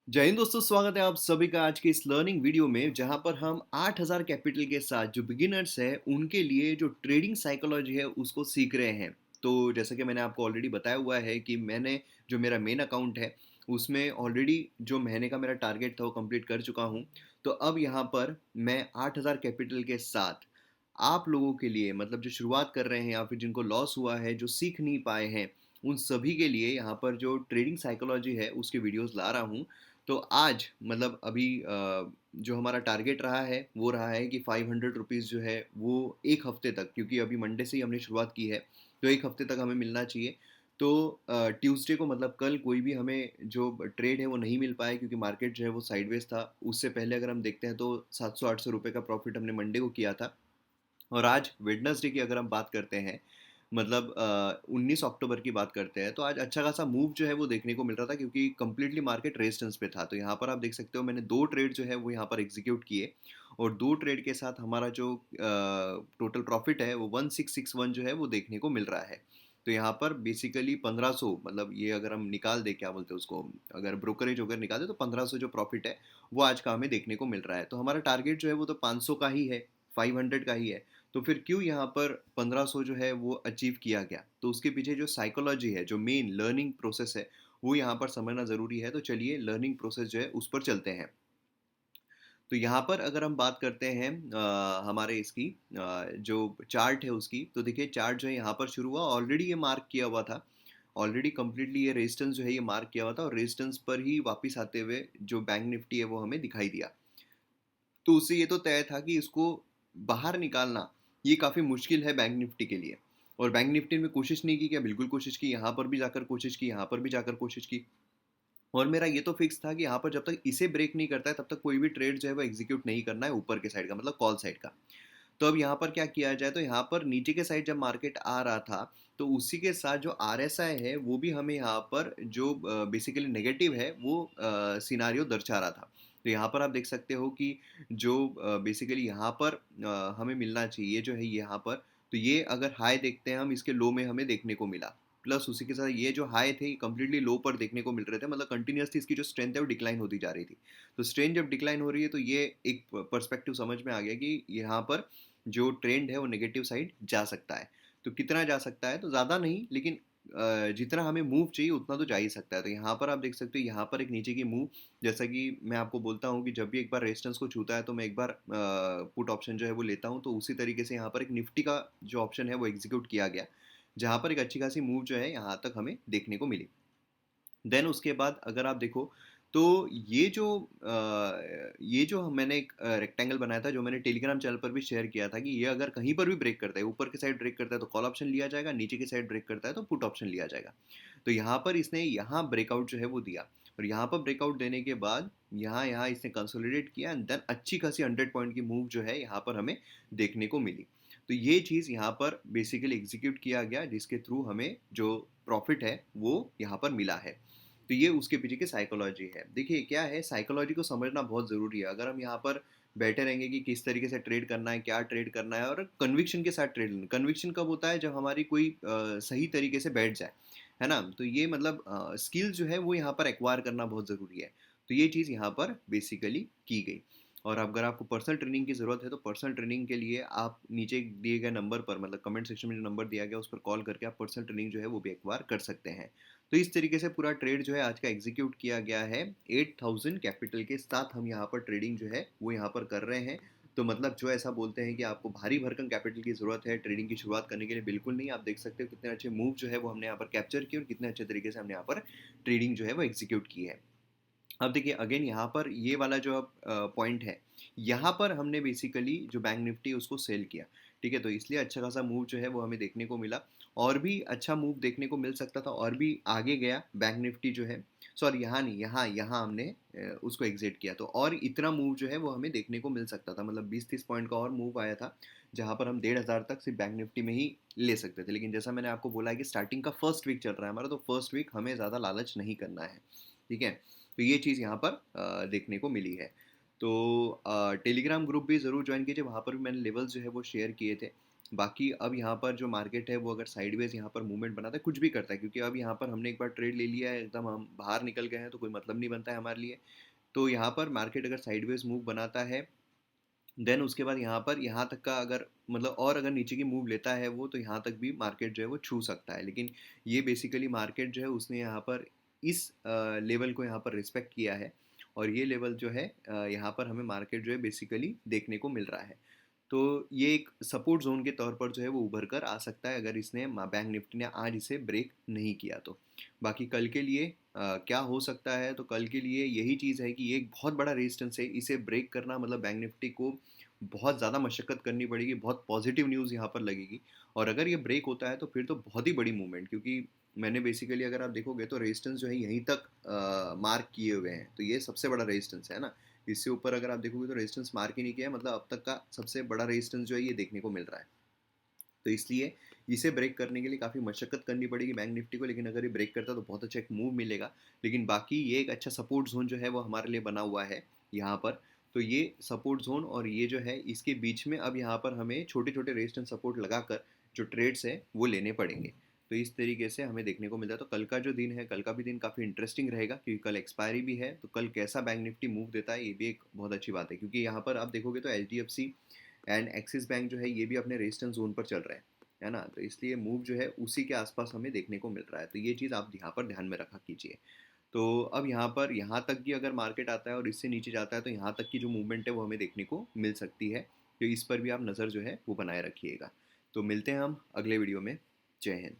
जय हिंद दोस्तों, स्वागत है आप सभी का आज के इस लर्निंग वीडियो में जहां पर हम 8000 कैपिटल के साथ जो बिगिनर्स हैं उनके लिए जो ट्रेडिंग साइकोलॉजी है उसको सीख रहे हैं। तो जैसा कि मैंने आपको ऑलरेडी बताया हुआ है कि मैंने जो मेरा मेन अकाउंट है उसमें ऑलरेडी जो महीने का मेरा टारगेट था वो कंप्लीट कर चुका हूं। तो अब यहां पर मैं 8000 कैपिटल के साथ आप लोगों के लिए मतलब जो शुरुआत कर रहे हैं या फिर जिनको लॉस हुआ है, जो सीख नहीं पाए हैं, उन सभी के लिए यहाँ पर जो ट्रेडिंग साइकोलॉजी है उसके वीडियोस ला रहा हूँ। तो आज मतलब अभी जो हमारा टारगेट रहा है वो रहा है कि 500 रुपीज़ जो है वो एक हफ्ते तक, क्योंकि अभी मंडे से ही हमने शुरुआत की है, तो एक हफ्ते तक हमें मिलना चाहिए। तो ट्यूसडे को मतलब कल कोई भी हमें जो ट्रेड है वो नहीं मिल पाया क्योंकि मार्केट जो है वो साइडवेज था। उससे पहले अगर हम देखते हैं तो 700-800 रुपये का प्रॉफिट हमने मंडे को किया था। और आज वेडनेसडे की अगर हम बात करते हैं, मतलब 19 अक्टूबर की बात करते हैं, तो आज अच्छा खासा मूव जो है वो देखने को मिल रहा था क्योंकि कंप्लीटली मार्केट रेजिस्टेंस पे था। तो यहाँ पर आप देख सकते हो मैंने दो ट्रेड जो है वो यहाँ पर एग्जीक्यूट किए और दो ट्रेड के साथ हमारा जो टोटल प्रॉफिट है वो 1661 जो है वो देखने को मिल रहा है। तो यहाँ पर बेसिकली 1500, मतलब ये अगर हम निकाल दे, क्या बोलते हैं उसको, अगर ब्रोकरेज अगर निकाल दे तो 1500 जो प्रॉफिट है वो आज का हमें देखने को मिल रहा है। तो हमारा टारगेट जो है वो तो 500 का ही है, 500 का ही है। तो फिर क्यों यहाँ पर 1500 जो है वो अचीव किया गया, तो उसके पीछे जो साइकोलॉजी है, जो मेन लर्निंग प्रोसेस है, वो यहाँ पर समझना ज़रूरी है। तो चलिए लर्निंग प्रोसेस जो है उस पर चलते हैं। तो यहाँ पर अगर हम बात करते हैं हमारे इसकी जो चार्ट है उसकी, तो देखिए चार्ट जो है यहाँ पर शुरू हुआ, ऑलरेडी ये मार्क किया हुआ था, ऑलरेडी कंप्लीटली ये रेजिस्टेंस जो है ये मार्क किया हुआ था और रेजिस्टेंस पर ही वापस आते हुए जो बैंक निफ्टी है वो हमें दिखाई दिया। तो उससे ये तो तय था कि इसको बाहर निकालना ये काफ़ी मुश्किल है बैंक निफ्टी के लिए। और बैंक निफ्टी में कोशिश नहीं की, क्या बिल्कुल कोशिश की, यहाँ पर भी जाकर कोशिश की, यहाँ पर भी जाकर कोशिश की। और मेरा ये तो फिक्स था कि यहाँ पर जब तक इसे ब्रेक नहीं करता है तब तक कोई भी ट्रेड जो है वो एग्जीक्यूट नहीं करना है ऊपर के साइड का, मतलब कॉल साइड का। तो अब यहाँ पर क्या किया जाए, तो यहाँ पर नीचे के साइड जब मार्केट आ रहा था तो उसी के साथ जो आरएसआई है वो भी हमें यहाँ पर जो बेसिकली नेगेटिव है वो सिनारियो दर्शा रहा था। तो यहाँ पर आप देख सकते हो कि जो बेसिकली यहाँ पर हमें मिलना चाहिए जो है यहाँ पर, तो ये अगर हाई देखते हैं हम, इसके लो में हमें देखने को मिला। प्लस उसी के साथ ये जो हाई थे कंप्लीटली लो पर देखने को मिल रहे थे, मतलब कंटिन्यूसली इसकी जो स्ट्रेंथ है वो डिक्लाइन होती जा रही थी। तो स्ट्रेंथ जब डिक्लाइन हो रही है तो ये एक पर्सपेक्टिव समझ में आ गया कि यहाँ पर जो ट्रेंड है वो नेगेटिव साइड जा सकता है। तो कितना जा सकता है, तो ज़्यादा नहीं, लेकिन जितना हमें मूव चाहिए उतना तो जा ही सकता है। तो यहाँ पर आप देख सकते हो यहाँ पर एक नीचे की मूव, जैसा कि मैं आपको बोलता हूँ कि जब भी एक बार रेजिस्टेंस को छूता है तो मैं एक बार पुट ऑप्शन जो है वो लेता हूँ। तो उसी तरीके से यहाँ पर एक निफ्टी का जो ऑप्शन है वो एग्जीक्यूट किया गया, जहाँ पर एक अच्छी खासी मूव जो है यहाँ तक हमें देखने को मिली। देन उसके बाद अगर आप देखो तो ये जो मैंने एक रेक्टेंगल बनाया था, जो मैंने टेलीग्राम चैनल पर भी शेयर किया था कि ये अगर कहीं पर भी ब्रेक करता है, ऊपर की साइड ब्रेक करता है तो कॉल ऑप्शन लिया जाएगा, नीचे की साइड ब्रेक करता है तो पुट ऑप्शन लिया जाएगा। तो यहाँ पर इसने यहाँ ब्रेकआउट जो है वो दिया और यहाँ पर ब्रेकआउट देने के बाद यहाँ यहाँ इसने कंसोलिडेट किया एंड देन अच्छी खासी 100 पॉइंट की मूव जो है यहाँ पर हमें देखने को मिली। तो ये चीज़ यहाँ पर बेसिकली एग्जीक्यूट किया गया, जिसके थ्रू हमें जो प्रॉफिट है वो यहाँ पर मिला है। तो ये उसके पीछे की साइकोलॉजी है। देखिए क्या है, साइकोलॉजी को समझना बहुत ज़रूरी है। अगर हम यहाँ पर बैठे रहेंगे कि किस तरीके से ट्रेड करना है, क्या ट्रेड करना है, और कन्विक्शन के साथ ट्रेड लेना। कन्विक्शन कब होता है, जब हमारी कोई सही तरीके से बैठ जाए, है ना। तो ये मतलब स्किल जो है वो यहाँ पर एक्वायर करना बहुत ज़रूरी है। तो ये चीज़ यहाँ पर बेसिकली की गई। और अगर आपको पर्सनल ट्रेनिंग की ज़रूरत है तो पर्सनल ट्रेनिंग के लिए आप नीचे दिए गए नंबर पर, मतलब कमेंट सेक्शन में जो नंबर दिया गया उस पर कॉल करके आप पर्सनल ट्रेनिंग जो है वो भी एक्वायर कर सकते हैं। तो इस तरीके से पूरा ट्रेड जो है आज का एग्जीक्यूट किया गया है। 8000 कैपिटल के साथ हम यहाँ पर ट्रेडिंग जो है वो यहाँ पर कर रहे हैं। तो मतलब जो ऐसा बोलते हैं कि आपको भारी भरकम कैपिटल की ज़रूरत है ट्रेडिंग की शुरुआत करने के लिए, बिल्कुल नहीं। आप देख सकते हो कितने अच्छे मूव जो है वो हमने यहाँ पर कैप्चर किए और कितने अच्छे तरीके से हमने यहाँ पर ट्रेडिंग जो है वो एग्जीक्यूट की है। अब देखिए अगेन यहाँ पर ये वाला जो अब पॉइंट है, यहाँ पर हमने बेसिकली जो बैंक निफ्टी उसको सेल किया। ठीक है, तो इसलिए अच्छा खासा मूव जो है वो हमें देखने को मिला। और भी अच्छा मूव देखने को मिल सकता था और भी आगे गया बैंक निफ्टी जो है, सॉरी यहाँ नहीं, यहाँ यहाँ हमने उसको एग्जिट किया, तो और इतना मूव जो है वो हमें देखने को मिल सकता था, मतलब 20-30 पॉइंट का और मूव आया था, जहाँ पर हम 1500 तक सिर्फ बैंक निफ्टी में ही ले सकते थे। लेकिन जैसा मैंने आपको बोला है कि स्टार्टिंग का फर्स्ट वीक चल रहा है हमारा, तो फर्स्ट वीक हमें ज़्यादा लालच नहीं करना है। ठीक है, तो ये चीज़ यहाँ पर देखने को मिली है। तो टेलीग्राम ग्रुप भी ज़रूर ज्वाइन कीजिए, वहाँ पर भी मैंने लेवल्स जो है वो शेयर किए थे। बाकी अब यहाँ पर जो मार्केट है वो अगर साइडवेज यहाँ पर मूवमेंट बनाता है, कुछ भी करता है, क्योंकि अब यहाँ पर हमने एक बार ट्रेड ले लिया है, एकदम हम बाहर निकल गए हैं तो कोई मतलब नहीं बनता है हमारे लिए। तो यहाँ पर मार्केट अगर साइडवेज मूव बनाता है, देन उसके बाद यहाँ पर यहाँ तक का अगर मतलब और अगर नीचे की मूव लेता है वो, तो यहाँ तक भी मार्केट जो है वो छू सकता है। लेकिन ये बेसिकली मार्केट जो है उसने यहाँ पर इस लेवल को यहाँ पर रिस्पेक्ट किया है, और ये लेवल जो है यहाँ पर हमें मार्केट जो है बेसिकली देखने को मिल रहा है। तो ये एक सपोर्ट जोन के तौर पर जो है वो उभर कर आ सकता है, अगर इसने बैंक निफ्टी ने आज इसे ब्रेक नहीं किया तो। बाकी कल के लिए क्या हो सकता है, तो कल के लिए यही चीज़ है कि ये एक बहुत बड़ा रेजिस्टेंस है, इसे ब्रेक करना मतलब बैंक निफ्टी को बहुत ज़्यादा मशक्क़त करनी पड़ेगी, बहुत पॉजिटिव न्यूज़ यहाँ पर लगेगी। और अगर ये ब्रेक होता है तो फिर तो बहुत ही बड़ी मूवमेंट, क्योंकि मैंने बेसिकली अगर आप देखोगे तो रेजिस्टेंस जो है यहीं तक मार्क किए हुए हैं, तो ये सबसे बड़ा रेजिस्टेंस है ना। इससे ऊपर अगर आप देखोगे तो रेजिस्टेंस मार्क ही नहीं किया है, मतलब अब तक का सबसे बड़ा रेजिस्टेंस जो है ये देखने को मिल रहा है। तो इसलिए इसे ब्रेक करने के लिए काफ़ी मशक्कत करनी पड़ेगी बैंक निफ्टी को, लेकिन अगर ये ब्रेक करता है तो बहुत अच्छा एक मूव मिलेगा। लेकिन बाकी ये एक अच्छा सपोर्ट जोन जो है वो हमारे लिए बना हुआ है यहाँ पर। तो ये सपोर्ट जोन और ये जो है इसके बीच में अब यहाँ पर हमें छोटे छोटे रेजिस्टेंस सपोर्ट लगाकर जो ट्रेड्स हैं वो लेने पड़ेंगे। तो इस तरीके से हमें देखने को मिलता है। तो कल का जो दिन है, कल का भी दिन काफ़ी इंटरेस्टिंग रहेगा, क्योंकि कल एक्सपायरी भी है। तो कल कैसा बैंक निफ्टी मूव देता है ये भी एक बहुत अच्छी बात है, क्योंकि यहाँ पर आप देखोगे तो एच एंड एक्सिस बैंक जो है ये भी अपने रेजिस्टेंस जोन पर चल रहे हैं, है ना। तो इसलिए मूव जो है उसी के आसपास हमें देखने को मिल रहा है। तो ये चीज़ आप यहाँ पर ध्यान में रखा कीजिए। तो अब यहाँ पर यहाँ तक की अगर मार्केट आता है और इससे नीचे जाता है, तो यहाँ तक की जो मूवमेंट है वो हमें देखने को मिल सकती है। तो इस पर भी आप नज़र जो है वो बनाए रखिएगा। तो मिलते हैं हम अगले वीडियो में। जय हिंद।